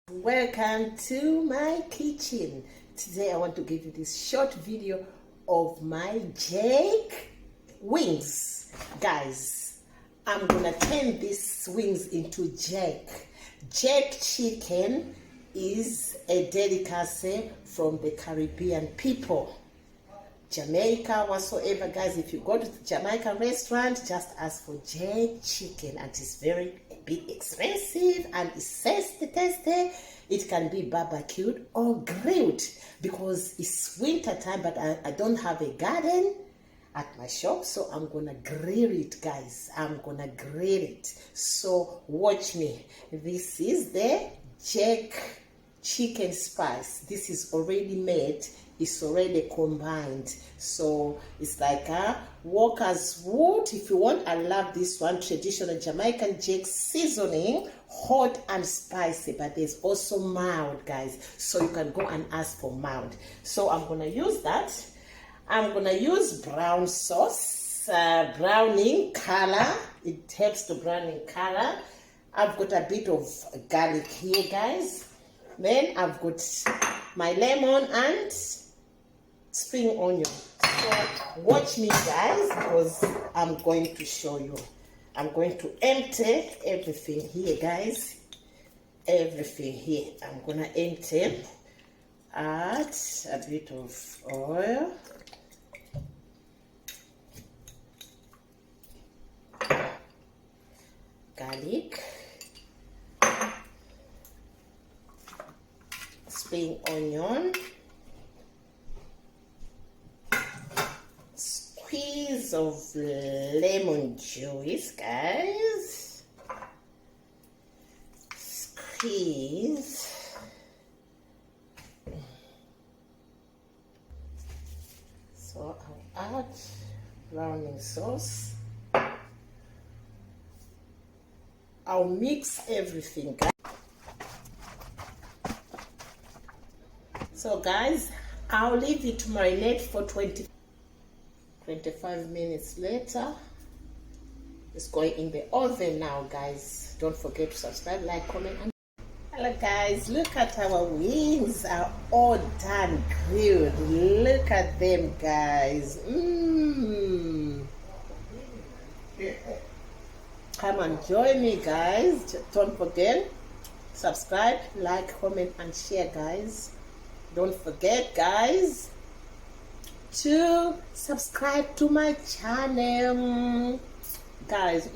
Welcome to my kitchen. Today I want to give you this short video of my jerk wings. Guys, I'm gonna turn these wings into jerk. Jerk chicken is a delicacy from the Caribbean people. Jamaica, whatsoever, guys. If you go to the Jamaican restaurant, just ask for jerk chicken, and it's very a bit expensive and it's tasty. It can be barbecued or grilled because it's winter time, but I don't have a garden at my shop, so I'm gonna grill it, guys. I'm gonna grill it, so watch me. This is the jerk chicken spice. This is already made, it's already combined, so it's like a Walker's Wood. If you want, I love this one, traditional Jamaican jerk seasoning, hot and spicy, but there's also mild, guys, so you can go and ask for mild. So I'm gonna use that. I'm gonna use brown sauce, browning color. It helps to brown in color. I've got a bit of garlic here, guys. Then I've got my lemon and spring onion. So watch me, guys, because I'm going to show you. I'm going to empty everything here, guys. Everything here. I'm gonna empty. Add a bit of oil. Garlic. Spring onion, squeeze of lemon juice, guys, squeeze, so I'll add browning sauce. I'll mix everything, guys. So guys, I'll leave it to marinate for 25 minutes later. It's going in the oven now, guys. Don't forget to subscribe, like, comment, and hello guys, look at our wings are all done grilled. Look at them, guys. Come and join me, guys. Don't forget, subscribe, like, comment, and share, guys. Don't forget, guys, to subscribe to my channel, guys.